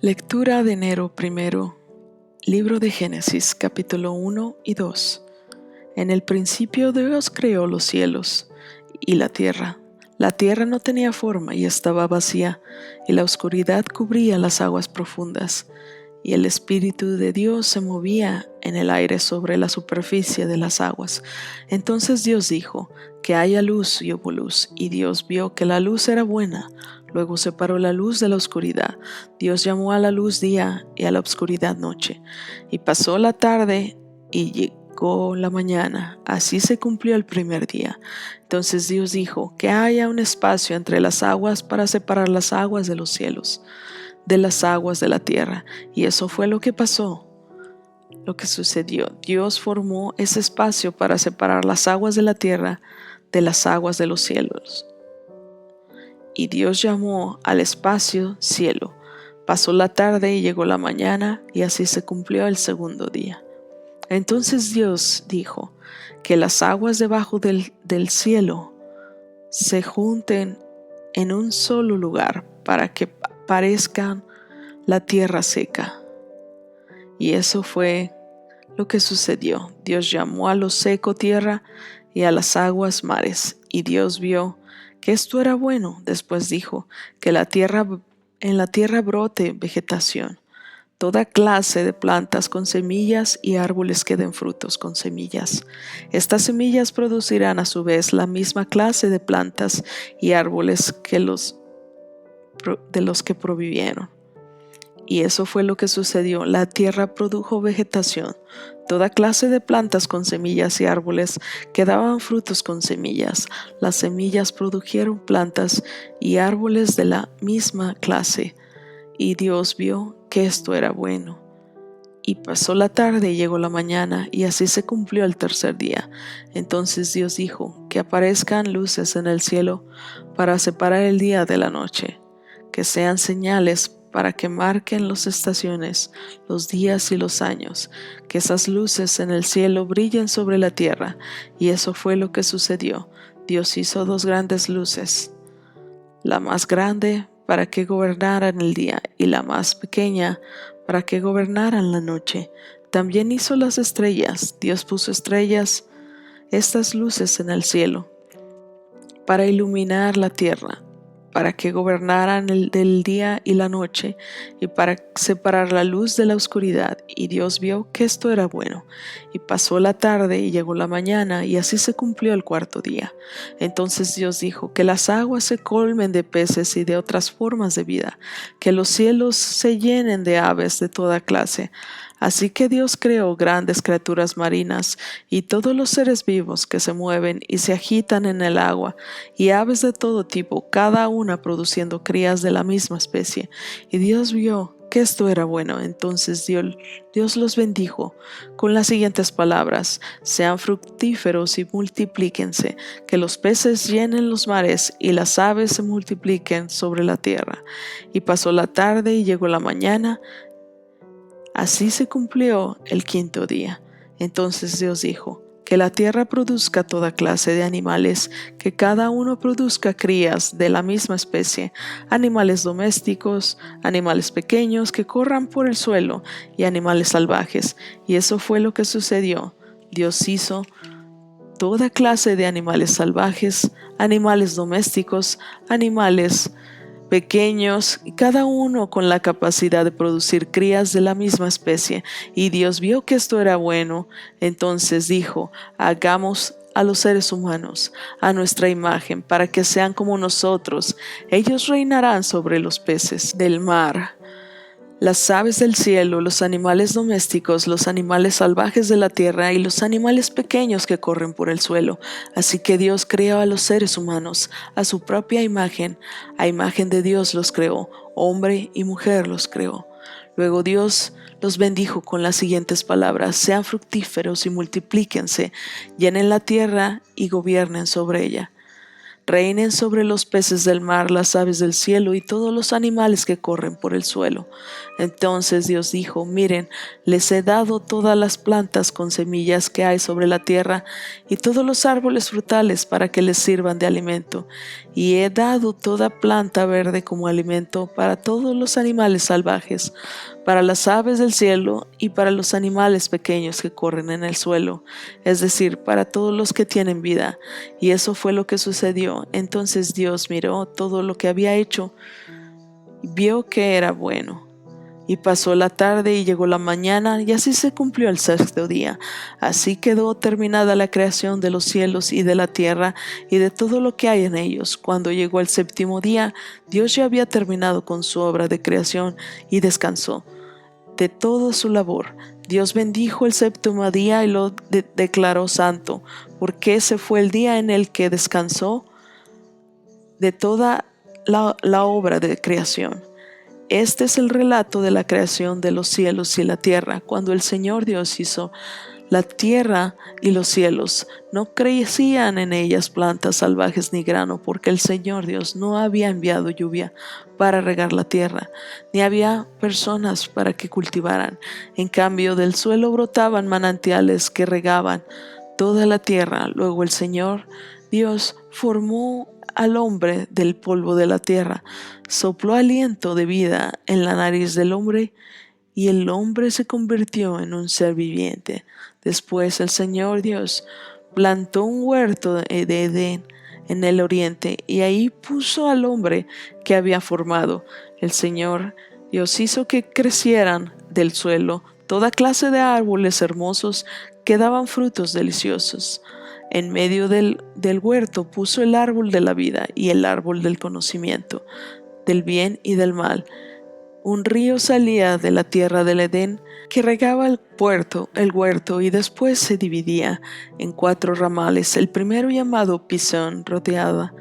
Lectura de enero 1, libro de Génesis, capítulo 1 y 2. En el principio Dios creó los cielos y la tierra. La tierra no tenía forma y estaba vacía, y la oscuridad cubría las aguas profundas, y el Espíritu de Dios se movía en el aire sobre la superficie de las aguas. Entonces Dios dijo: que haya luz, y hubo luz, y Dios vio que la luz era buena. Luego separó la luz de la oscuridad. Dios llamó a la luz día y a la oscuridad noche. Y pasó la tarde y llegó la mañana. Así se cumplió el primer día. Entonces Dios dijo: que haya un espacio entre las aguas para separar las aguas de los cielos de las aguas de la tierra. Y eso fue lo que pasó, lo que sucedió. Dios formó ese espacio para separar las aguas de la tierra de las aguas de los cielos. Y Dios llamó al espacio cielo. Pasó la tarde y llegó la mañana, y así se cumplió el segundo día. Entonces Dios dijo: que las aguas debajo del cielo se junten en un solo lugar para que parezcan la tierra seca. Y eso fue lo que sucedió. Dios llamó a lo seco tierra y a las aguas mares. Y Dios vio que esto era bueno. Después dijo: que en la tierra brote vegetación, toda clase de plantas con semillas, y árboles que den frutos con semillas. Estas semillas producirán a su vez la misma clase de plantas y árboles de los que provivieron. Y eso fue lo que sucedió. La tierra produjo vegetación, toda clase de plantas con semillas, y árboles que daban frutos con semillas. Las semillas produjeron plantas y árboles de la misma clase. Y Dios vio que esto era bueno. Y pasó la tarde y llegó la mañana, y así se cumplió el tercer día. Entonces Dios dijo: que aparezcan luces en el cielo para separar el día de la noche, que sean señales para que marquen las estaciones, los días y los años, que esas luces en el cielo brillen sobre la tierra. Y eso fue lo que sucedió. Dios hizo dos grandes luces, la más grande para que gobernaran el día, y la más pequeña para que gobernaran la noche. También hizo las estrellas. Dios puso estrellas, estas luces en el cielo, para iluminar la tierra, para que gobernaran del día y la noche, y para separar la luz de la oscuridad. Y Dios vio que esto era bueno. Y pasó la tarde y llegó la mañana, y así se cumplió el cuarto día. Entonces Dios dijo: que las aguas se colmen de peces y de otras formas de vida, que los cielos se llenen de aves de toda clase. Así que Dios creó grandes criaturas marinas, y todos los seres vivos que se mueven y se agitan en el agua, y aves de todo tipo, cada una produciendo crías de la misma especie. Y Dios vio que esto era bueno. Entonces Dios los bendijo con las siguientes palabras: sean fructíferos y multiplíquense, que los peces llenen los mares y las aves se multipliquen sobre la tierra. Y pasó la tarde y llegó la mañana. Así se cumplió el quinto día. Entonces Dios dijo: que la tierra produzca toda clase de animales, que cada uno produzca crías de la misma especie, animales domésticos, animales pequeños que corran por el suelo, y animales salvajes. Y eso fue lo que sucedió. Dios hizo toda clase de animales salvajes, animales domésticos, animales pequeños, y cada uno con la capacidad de producir crías de la misma especie. Y Dios vio que esto era bueno. Entonces dijo: hagamos a los seres humanos a nuestra imagen, para que sean como nosotros. Ellos reinarán sobre los peces del mar, las aves del cielo, los animales domésticos, los animales salvajes de la tierra, y los animales pequeños que corren por el suelo. Así que Dios creó a los seres humanos a su propia imagen. A imagen de Dios los creó, hombre y mujer los creó. Luego Dios los bendijo con las siguientes palabras: sean fructíferos y multiplíquense, llenen la tierra y gobiernen sobre ella. reinen sobre los peces del mar, las aves del cielo y todos los animales que corren por el suelo. Entonces Dios dijo: miren, les he dado todas las plantas con semillas que hay sobre la tierra y todos los árboles frutales para que les sirvan de alimento. Y he dado toda planta verde como alimento para todos los animales salvajes, para las aves del cielo y para los animales pequeños que corren en el suelo, es decir, para todos los que tienen vida. Y eso fue lo que sucedió. Entonces Dios miró todo lo que había hecho y vio que era bueno. Y pasó la tarde y llegó la mañana, y así se cumplió el sexto día. Así quedó terminada la creación de los cielos y de la tierra y de todo lo que hay en ellos. Cuando llegó el séptimo día, Dios ya había terminado con su obra de creación y descansó de toda su labor. Dios bendijo el séptimo día y lo declaró santo, porque ese fue el día en el que descansó de toda la obra de creación. Este es el relato de la creación de los cielos y la tierra. Cuando el Señor Dios hizo la tierra y los cielos, no crecían en ellas plantas salvajes ni grano, porque el Señor Dios no había enviado lluvia para regar la tierra, ni había personas para que cultivaran. En cambio, del suelo brotaban manantiales que regaban toda la tierra. Luego el Señor Dios formó al hombre del polvo de la tierra, sopló aliento de vida en la nariz del hombre, y el hombre se convirtió en un ser viviente. Después el Señor Dios plantó un huerto de Edén en el oriente, y ahí puso al hombre que había formado. El Señor Dios hizo que crecieran del suelo toda clase de árboles hermosos que daban frutos deliciosos. En medio del huerto puso el árbol de la vida y el árbol del conocimiento del bien y del mal. Un río salía de la tierra del Edén que regaba el huerto y después se dividía en 4 ramales. El primero, llamado Pisón, rodeaba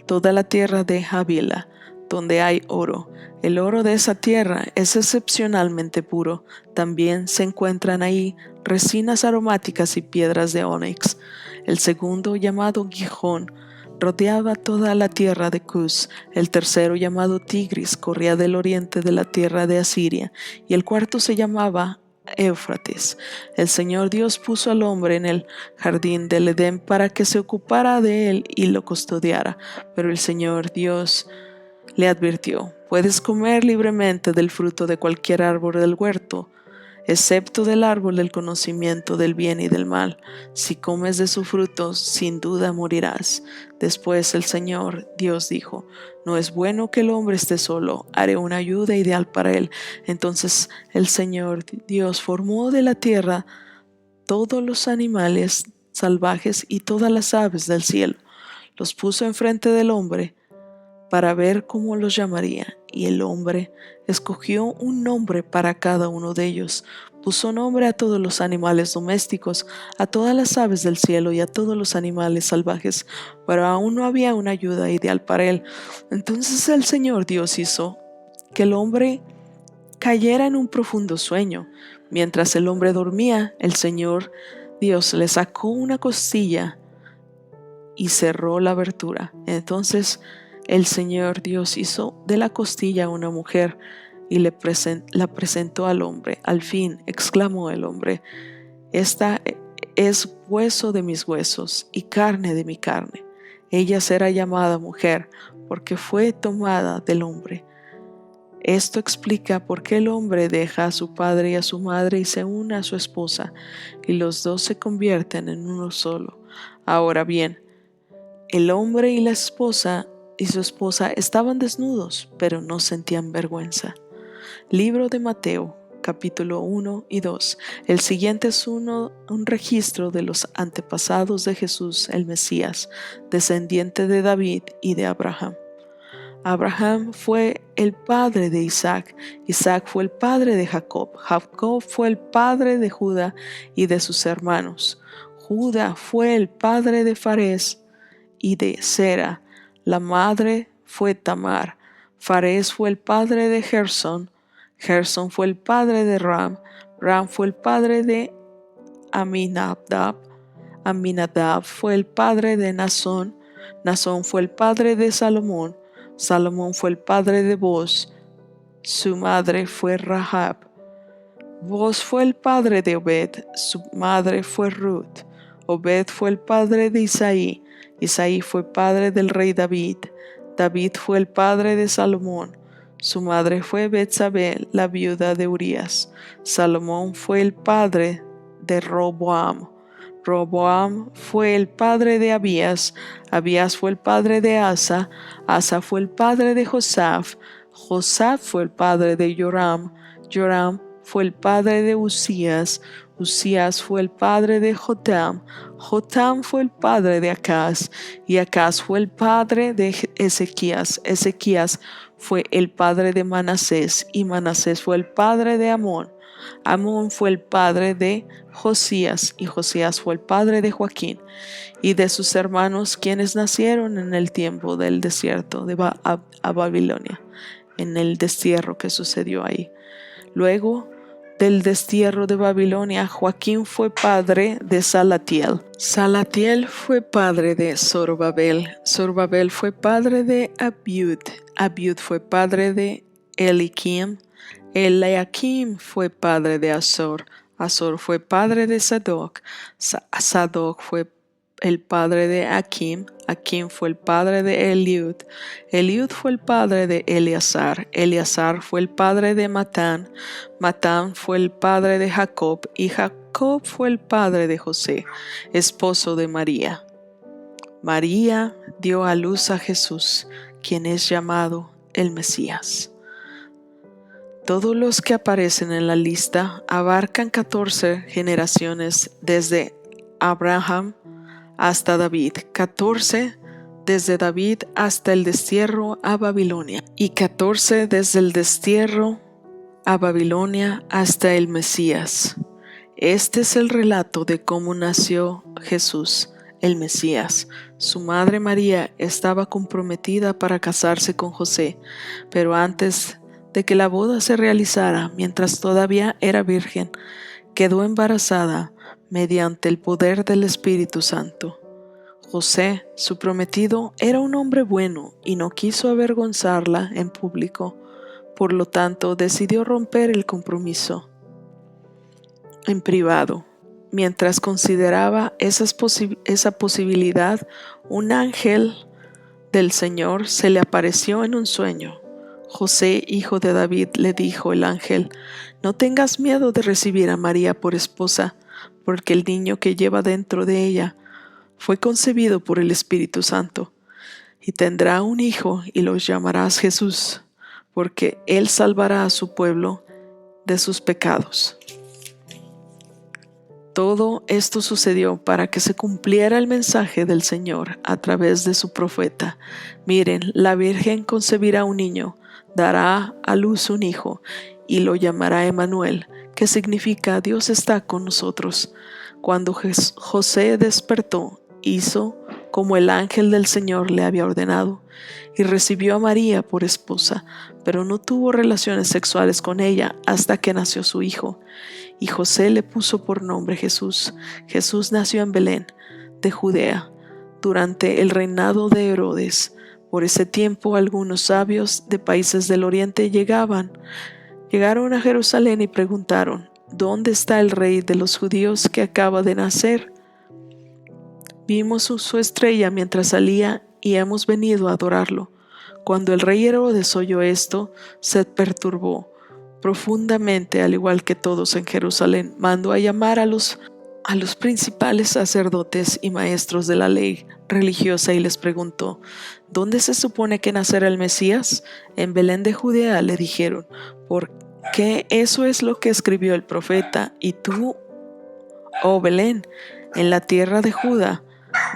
toda la tierra de Havila, donde hay oro. El oro de esa tierra es excepcionalmente puro. También se encuentran ahí resinas aromáticas y piedras de ónix. El segundo, llamado Gijón, rodeaba toda la tierra de Cus. El tercero, llamado Tigris, corría del oriente de la tierra de Asiria. Y el cuarto se llamaba Éufrates. El Señor Dios puso al hombre en el jardín del Edén para que se ocupara de él y lo custodiara. Pero el Señor Dios le advirtió: puedes comer libremente del fruto de cualquier árbol del huerto, excepto del árbol del conocimiento del bien y del mal. Si comes de su fruto, sin duda morirás. Después el Señor Dios dijo: no es bueno que el hombre esté solo, haré una ayuda ideal para él. Entonces el Señor Dios formó de la tierra todos los animales salvajes y todas las aves del cielo. Los puso enfrente del hombre para ver cómo los llamaría, y el hombre escogió un nombre para cada uno de ellos. Puso nombre a todos los animales domésticos, a todas las aves del cielo y a todos los animales salvajes, pero aún no había una ayuda ideal para él. Entonces el Señor Dios hizo que el hombre cayera en un profundo sueño. Mientras el hombre dormía, el Señor Dios le sacó una costilla y cerró la abertura. Entonces el Señor Dios hizo de la costilla una mujer y la presentó al hombre. Al fin, exclamó el hombre: esta es hueso de mis huesos y carne de mi carne. Ella será llamada mujer porque fue tomada del hombre. Esto explica por qué el hombre deja a su padre y a su madre y se une a su esposa, y los dos se convierten en uno solo. Ahora bien, el hombre y su esposa estaban desnudos, pero no sentían vergüenza. Libro de Mateo, capítulo 1 y 2. El siguiente es un registro de los antepasados de Jesús, el Mesías, descendiente de David y de Abraham. Abraham fue el padre de Isaac, Isaac fue el padre de Jacob, Jacob fue el padre de Judá y de sus hermanos. Judá fue el padre de Fares y de Sera. La madre fue Tamar. Fares fue el padre de Gersón. Gersón fue el padre de Ram. Ram fue el padre de Aminadab. Aminadab fue el padre de Nazón. Nazón fue el padre de Salomón. Salomón fue el padre de Booz. Su madre fue Rahab. Booz fue el padre de Obed. Su madre fue Ruth. Obed fue el padre de Isaí. Isaí fue padre del rey David. David fue el padre de Salomón. Su madre fue Betsabé, la viuda de Urías. Salomón fue el padre de Roboam. Roboam fue el padre de Abías. Abías fue el padre de Asa. Asa fue el padre de Josaph. Josaph fue el padre de Joram. Joram fue el padre de Usías. Usías fue el padre de Jotam. Jotam fue el padre de Acaz. Y Acaz fue el padre de Ezequías. Ezequías fue el padre de Manasés. Y Manasés fue el padre de Amón. Amón fue el padre de Josías, y Josías fue el padre de Joaquín, y de sus hermanos quienes nacieron en el tiempo del desierto de a Babilonia, en el destierro que sucedió ahí. Luego del destierro de Babilonia, Joaquín fue padre de Salatiel. Salatiel fue padre de Zorobabel. Zorobabel fue padre de Abiud. Abiud fue padre de Eliakim. Eliakim fue padre de Azor. Azor fue padre de Sadoc. Sadoc fue el padre de Akim. Akim fue el padre de Eliud. Eliud fue el padre de Eleazar. Eleazar fue el padre de Matán. Matán fue el padre de Jacob. Y Jacob fue el padre de José, esposo de María. María dio a luz a Jesús, quien es llamado el Mesías. Todos los que aparecen en la lista abarcan 14 generaciones desde Abraham hasta David, 14 desde David hasta el destierro a Babilonia y 14 desde el destierro a Babilonia hasta el Mesías. Este es el relato de cómo nació Jesús, el Mesías. Su madre María estaba comprometida para casarse con José, pero antes de que la boda se realizara, mientras todavía era virgen, quedó embarazada mediante el poder del Espíritu Santo. José, su prometido, era un hombre bueno y no quiso avergonzarla en público. Por lo tanto, decidió romper el compromiso en privado. Mientras consideraba esa posibilidad, un ángel del Señor se le apareció en un sueño. José, hijo de David, le dijo el ángel: no tengas miedo de recibir a María por esposa, porque el niño que lleva dentro de ella fue concebido por el Espíritu Santo, y tendrá un hijo y lo llamarás Jesús, porque él salvará a su pueblo de sus pecados. Todo esto sucedió para que se cumpliera el mensaje del Señor a través de su profeta. Miren, la Virgen concebirá un niño, dará a luz un hijo, y lo llamará Emmanuel, que significa Dios está con nosotros. Cuando José despertó, hizo como el ángel del Señor le había ordenado, y recibió a María por esposa, pero no tuvo relaciones sexuales con ella hasta que nació su hijo. Y José le puso por nombre Jesús. Jesús nació en Belén, de Judea, durante el reinado de Herodes. Por ese tiempo algunos sabios de países del oriente llegaron a Jerusalén y preguntaron: ¿dónde está el rey de los judíos que acaba de nacer? Vimos su estrella mientras salía y hemos venido a adorarlo. Cuando el rey Herodes oyó esto, se perturbó profundamente, al igual que todos en Jerusalén. Mandó a llamar a los principales sacerdotes y maestros de la ley religiosa y les preguntó: ¿dónde se supone que nacerá el Mesías? En Belén de Judea, le dijeron, porque eso es lo que escribió el profeta. Y tú, oh Belén, en la tierra de Judá,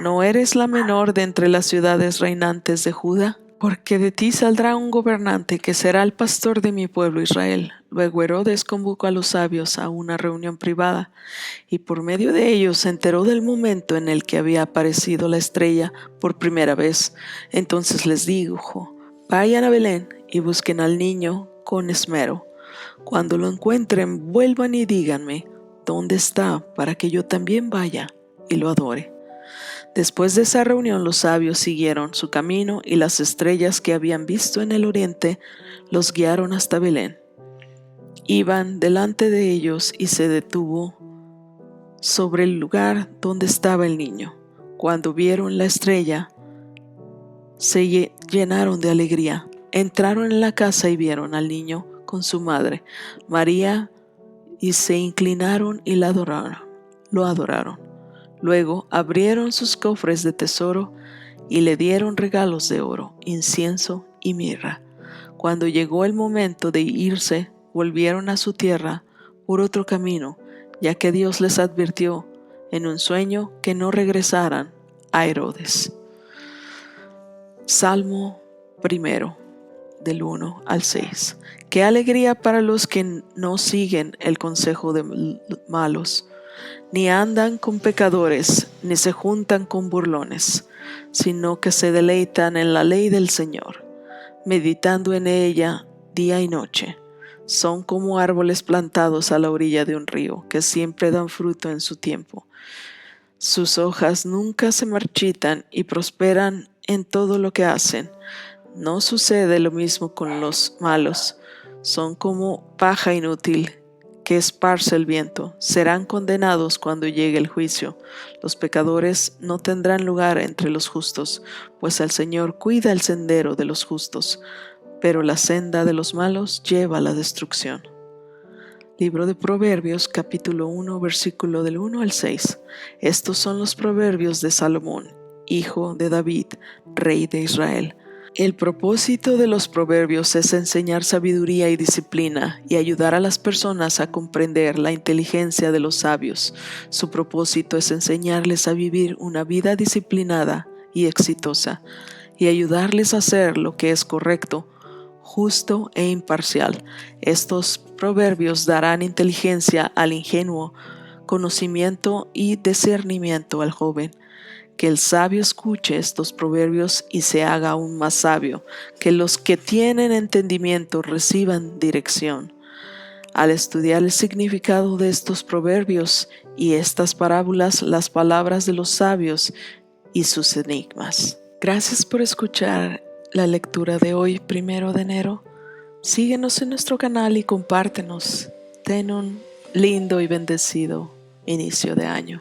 ¿no eres la menor de entre las ciudades reinantes de Judá? Porque de ti saldrá un gobernante que será el pastor de mi pueblo Israel. Luego Herodes convocó a los sabios a una reunión privada, y por medio de ellos se enteró del momento en el que había aparecido la estrella por primera vez. Entonces les dijo: vayan a Belén y busquen al niño con esmero. Cuando lo encuentren, vuelvan y díganme dónde está, para que yo también vaya y lo adore. Después de esa reunión los sabios siguieron su camino y las estrellas que habían visto en el oriente los guiaron hasta Belén. Iban delante de ellos y se detuvo sobre el lugar donde estaba el niño. Cuando vieron la estrella, se llenaron de alegría. Entraron en la casa y vieron al niño con su madre, María, y se inclinaron y lo adoraron. Luego abrieron sus cofres de tesoro y le dieron regalos de oro, incienso y mirra. Cuando llegó el momento de irse, volvieron a su tierra por otro camino, ya que Dios les advirtió en un sueño que no regresaran a Herodes. Salmo 1, del 1 al 6. Qué alegría para los que no siguen el consejo de malos, ni andan con pecadores, ni se juntan con burlones, sino que se deleitan en la ley del Señor, meditando en ella día y noche. Son como árboles plantados a la orilla de un río, que siempre dan fruto en su tiempo. Sus hojas nunca se marchitan y prosperan en todo lo que hacen. No sucede lo mismo con los malos. Son como paja inútil que esparce el viento. Serán condenados cuando llegue el juicio. Los pecadores no tendrán lugar entre los justos, pues el Señor cuida el sendero de los justos, pero la senda de los malos lleva a la destrucción. Libro de Proverbios, capítulo 1, versículo del 1 al 6. Estos son los proverbios de Salomón, hijo de David, rey de Israel. El propósito de los proverbios es enseñar sabiduría y disciplina y ayudar a las personas a comprender la inteligencia de los sabios. Su propósito es enseñarles a vivir una vida disciplinada y exitosa y ayudarles a hacer lo que es correcto, justo e imparcial. Estos proverbios darán inteligencia al ingenuo, conocimiento y discernimiento al joven. Que el sabio escuche estos proverbios y se haga aún más sabio, que los que tienen entendimiento reciban dirección. Al estudiar el significado de estos proverbios y estas parábolas, las palabras de los sabios y sus enigmas. Gracias por escuchar la lectura de hoy, 1 de enero. Síguenos en nuestro canal y compártenos. Ten un lindo y bendecido inicio de año.